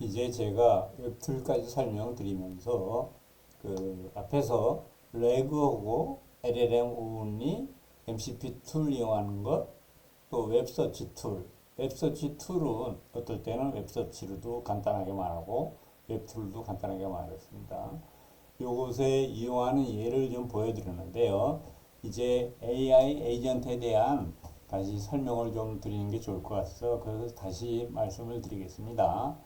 이제 제가 웹툴까지 설명드리면서 그 앞에서 레그하고 LLM only, MCP 툴 이용하는 것, 또 웹서치 툴. 웹서치 툴은 어떨 때는 웹서치로도 간단하게 말하고 웹툴도 간단하게 말했습니다. 요것에 이용하는 예를 좀 보여드렸는데요. 이제 AI 에이전트에 대한 다시 설명을 좀 드리는 게 좋을 것 같아서 그래서 다시 말씀을 드리겠습니다.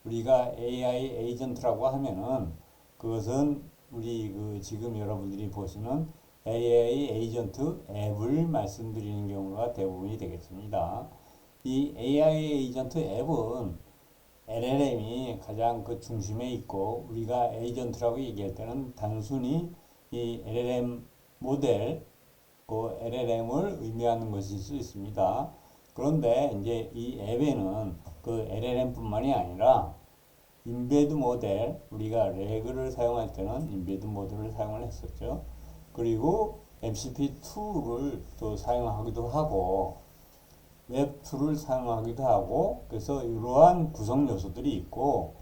우리가 AI 에이전트라고 하면은 그것은 우리 그 지금 여러분들이 보시는 AI 에이전트 앱을 말씀드리는 경우가 대부분이 되겠습니다. 이 AI 에이전트 앱은 LLM이 가장 그 중심에 있고 우리가 에이전트라고 얘기할 때는 단순히 이 LLM 모델, 그 LLM을 의미하는 것일 수 있습니다. 그런데 이제 이 앱에는 그 LLM뿐만이 아니라 인베드 모델, 우리가 레그를 사용할 때는 인베드 모델을 사용을 했었죠. 그리고 MCP2를 또 사용하기도 하고 웹2를 사용하기도 하고 그래서 이러한 구성 요소들이 있고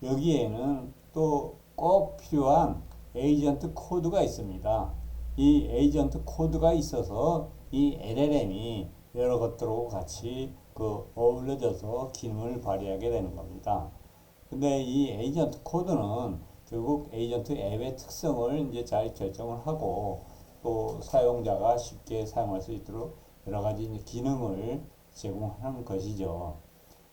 여기에는 또 꼭 필요한 에이전트 코드가 있습니다. 이 에이전트 코드가 있어서 이 LLM이 여러 것들하고 같이 그 어울려져서 기능을 발휘하게 되는 겁니다. 근데 이 에이전트 코드는 결국 에이전트 앱의 특성을 이제 잘 결정을 하고 또 사용자가 쉽게 사용할 수 있도록 여러 가지 이제 기능을 제공하는 것이죠.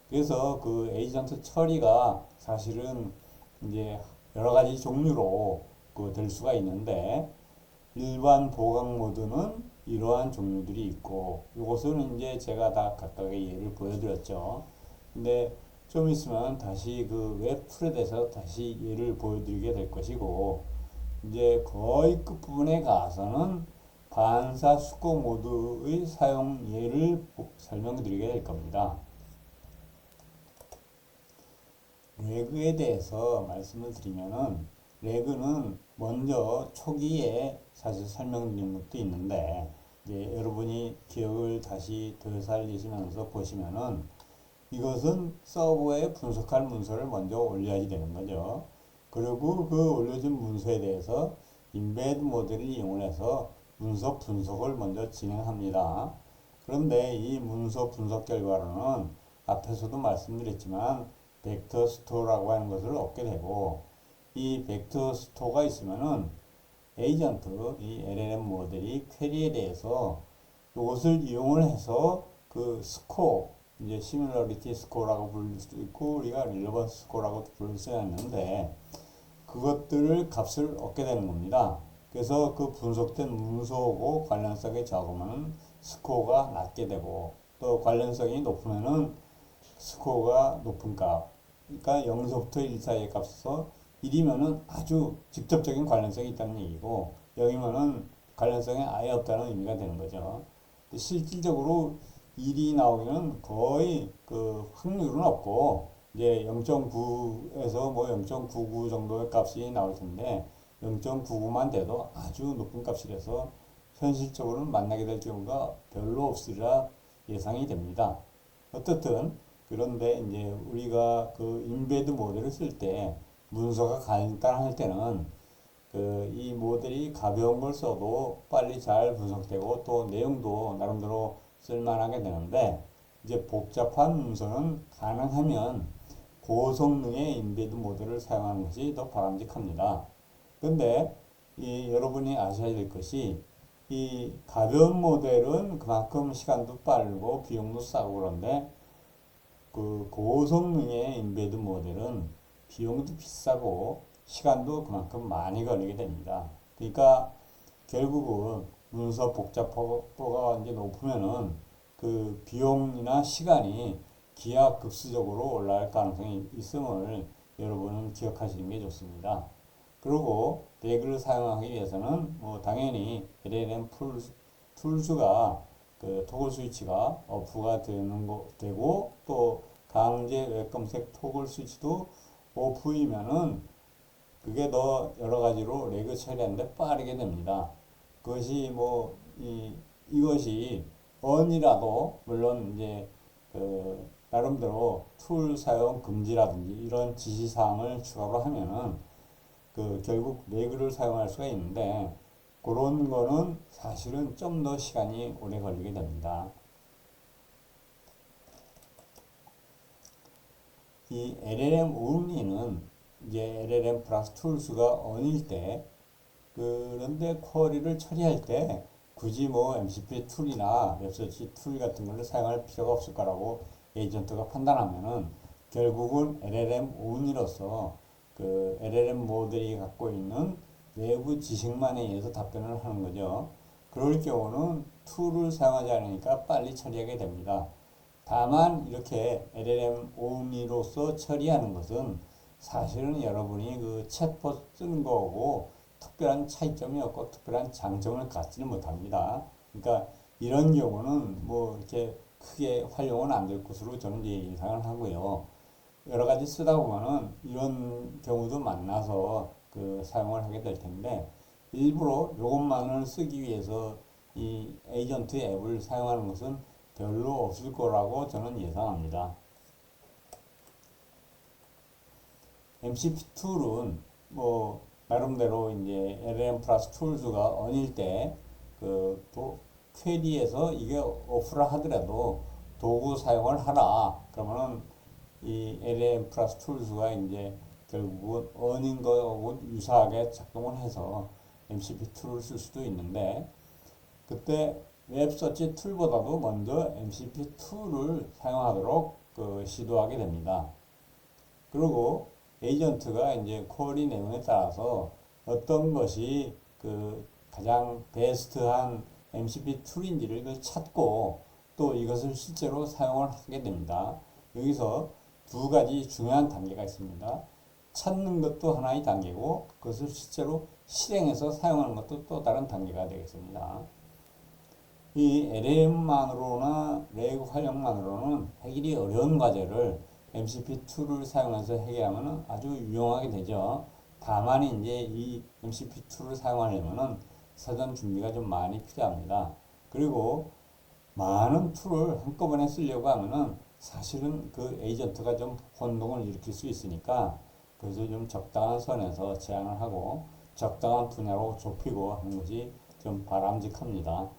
그래서 그 에이전트 처리가 사실은 이제 여러 가지 종류로 그 될 수가 있는데 일반 보강 모드는 이러한 종류들이 있고 이것은 이제 제가 다 각각의 예를 보여드렸죠. 근데 좀 있으면 다시 그 웹툴에 대해서 다시 예를 보여드리게 될 것이고 이제 거의 끝부분에 가서는 반사 수거 모드의 사용 예를 설명드리게 될 겁니다. 레그에 대해서 말씀을 드리면은 레그는 먼저 초기에 사실 설명드린 것도 있는데 이제 여러분이 기억을 다시 되살리시면서 보시면은 이것은 서버에 분석할 문서를 먼저 올려야지 되는 거죠. 그리고 그 올려진 문서에 대해서 인베드 모델을 이용해서 문서 분석을 먼저 진행합니다. 그런데 이 문서 분석 결과로는 앞에서도 말씀드렸지만 벡터 스토어라고 하는 것을 얻게 되고 이 벡터 스토어가 있으면은 에이전트, 이 LLM 모델이 퀘리에 대해서 이것을 이용을 해서 그 스코어, 이제 시뮬러리티 스코어라고 부를 수도 있고 우리가 릴레번스 스코어라고 부를 수 있는데 그것들을 값을 얻게 되는 겁니다. 그래서 그 분석된 문서하고 관련성이 적으면 스코어가 낮게 되고 또 관련성이 높으면은 스코어가 높은 값. 그러니까 0서부터 1 사이의 값에서 1이면은 아주 직접적인 관련성이 있다는 얘기고 0이면은 관련성이 아예 없다는 의미가 되는 거죠. 실질적으로 1이 나오기는 거의 그 확률은 없고 이제 0.9에서 뭐 0.99 정도의 값이 나올 텐데 0.99만 돼도 아주 높은 값이라서 현실적으로는 만나게 될 경우가 별로 없으리라 예상이 됩니다. 어떻든 그런데 이제 우리가 그 인베드 모델을 쓸 때 문서가 간단할 때는 그 이 모델이 가벼운 걸 써도 빨리 잘 분석되고 또 내용도 나름대로 쓸만하게 되는데 이제 복잡한 문서는 가능하면 고성능의 인베드 모델을 사용하는 것이 더 바람직합니다. 근데 이 여러분이 아셔야 될 것이 이 가벼운 모델은 그만큼 시간도 빠르고 비용도 싸고 그런데 그 고성능의 인베드 모델은 비용도 비싸고 시간도 그만큼 많이 걸리게 됩니다. 그러니까 결국은 문서 복잡도가 이제 높으면은 그 비용이나 시간이 기하급수적으로 올라갈 가능성이 있음을 여러분은 기억하시는 게 좋습니다. 그리고 레그를 사용하기 위해서는 뭐 당연히 LLM 툴수가 그 토글 스위치가 오프가 되고 또 강제 웹 검색 토글 스위치도 오프이면은 그게 더 여러 가지로 레그 처리하는데 빠르게 됩니다. 그것이 이것이 on이라도 물론 이제 그 나름대로 툴 사용 금지라든지 이런 지시사항을 추가로 하면은 그 결국 레그를 사용할 수가 있는데 그런 거는 사실은 좀 더 시간이 오래 걸리게 됩니다. 이 LLM only는 이제 LLM 플러스 툴스가 on일 때 그런데 쿼리를 처리할 때 굳이 뭐 MCP 툴이나 웹서치 툴 같은 걸 사용할 필요가 없을 거라고 에이전트가 판단하면은 결국은 LLM only로서 그 LLM 모델이 갖고 있는 내부 지식만에 의해서 답변을 하는 거죠. 그럴 경우는 툴을 사용하지 않으니까 빨리 처리하게 됩니다. 다만 이렇게 LLM only로서 처리하는 것은 사실은 여러분이 그 챗봇 쓰는 거하고 특별한 차이점이 없고 특별한 장점을 갖지는 못합니다. 그러니까 이런 경우는 뭐 이렇게 크게 활용은 안 될 것으로 저는 이제 예상을 하고요. 여러 가지 쓰다 보면은 이런 경우도 만나서 그 사용을 하게 될 텐데 일부러 이것만을 쓰기 위해서 이 에이전트 앱을 사용하는 것은 별로 없을 거라고 저는 예상합니다. MCP 툴은 뭐 나름대로 이제 LLM 플러스 툴즈가 on일 때 그 퀘리에서 이게 오프라 하더라도 도구 사용을 하라. 그러면은 이 LLM 플러스 툴즈가 이제 결국은 on인 거하고 유사하게 작동을 해서 MCP 툴을 쓸 수도 있는데 그때 웹서치 툴보다도 먼저 MCP 툴을 사용하도록 그 시도하게 됩니다. 그리고 에이전트가 이제 쿼리 내용에 따라서 어떤 것이 그 가장 베스트한 MCP 툴인지를 찾고 또 이것을 실제로 사용을 하게 됩니다. 여기서 두 가지 중요한 단계가 있습니다. 찾는 것도 하나의 단계고 그것을 실제로 실행해서 사용하는 것도 또 다른 단계가 되겠습니다. 이 LLM만으로나 레그 활용만으로는 해결이 어려운 과제를 MCP2를 사용해서 해결하면 아주 유용하게 되죠. 다만 이제 이 MCP2를 사용하려면 사전 준비가 좀 많이 필요합니다. 그리고 많은 툴을 한꺼번에 쓰려고 하면은 사실은 그 에이전트가 좀 혼동을 일으킬 수 있으니까 그래서 좀 적당한 선에서 제한을 하고 적당한 분야로 좁히고 하는 것이 좀 바람직합니다.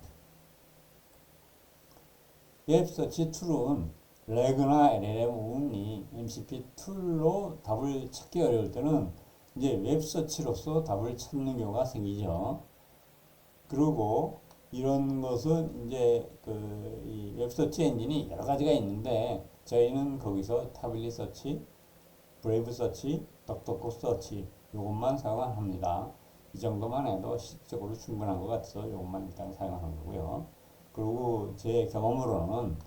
웹서치 툴은 레그나 LLM only MCP 툴로 답을 찾기 어려울 때는 이제 웹서치로서 답을 찾는 경우가 생기죠. 그리고 이런 것은 이제 이 웹서치 엔진이 여러 가지가 있는데 저희는 거기서 타빌리 서치, 브레이브 서치, 덕덕고 서치 이것만 사용합니다. 이 정도만 해도 실질적으로 충분한 것 같아서 이것만 일단 사용하는 거고요. 그리고 제 경험으로는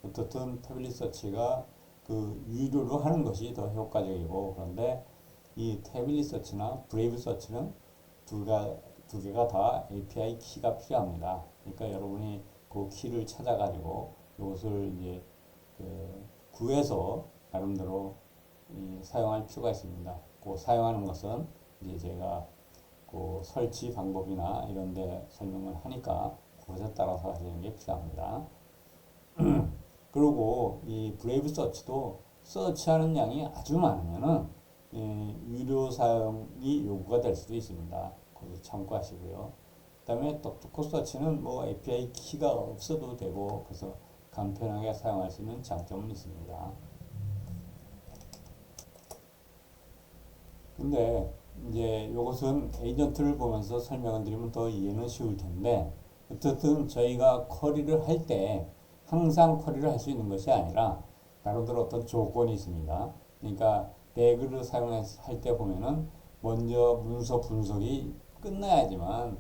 어떻든 태블릿 서치가 그 유료로 하는 것이 더 효과적이고 그런데 이 태블릿 서치나 브레이브 서치는 두 개가 다 API 키가 필요합니다. 그러니까 여러분이 그 키를 찾아가지고 이것을 이제 그 구해서 나름대로 사용할 필요가 있습니다. 그 사용하는 것은 이제 제가 그 설치 방법이나 이런 데 설명을 하니까 그것에 따라서 하시는 게 필요합니다. 그리고 이 브레이브 서치도 서치하는 양이 아주 많으면은 유료 사용이 요구가 될 수도 있습니다. 거기 참고하시고요. 그 다음에 똑똑코 서치는 뭐 API 키가 없어도 되고 그래서 간편하게 사용할 수 있는 장점은 있습니다. 근데 이제 이것은 에이전트를 보면서 설명을 드리면 더 이해는 쉬울 텐데 어쨌든 저희가 쿼리를 할 때 항상 쿼리를 할 수 있는 것이 아니라 나름대로 어떤 조건이 있습니다. 그러니까 레그를 사용할 때 보면은 먼저 문서 분석이 끝나야지만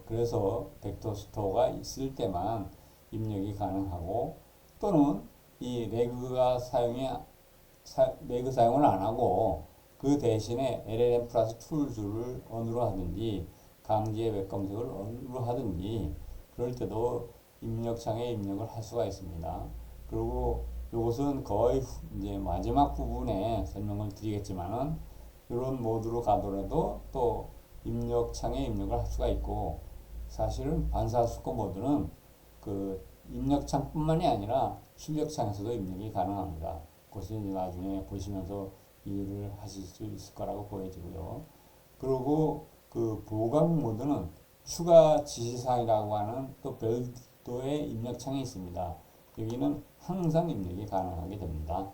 그래서 벡터 스토어가 있을 때만 입력이 가능하고 또는 이 레그 사용을 안 하고 그 대신에 LLM 플러스 툴즈를 언으로 하든지 강제 웹 검색을 언으로 하든지 그럴 때도 입력창에 입력을 할 수가 있습니다. 그리고 이것은 거의 이제 마지막 부분에 설명을 드리겠지만은 이런 모드로 가더라도 또 입력창에 입력을 할 수가 있고 사실은 반사수거 모드는 그 입력창뿐만이 아니라 출력창에서도 입력이 가능합니다. 그것은 이제 나중에 보시면서 이해를 하실 수 있을 거라고 보여지고요. 그리고 그 보강 모드는 추가 지시사항이라고 하는 또 별도의 입력창이 있습니다. 여기는 항상 입력이 가능하게 됩니다.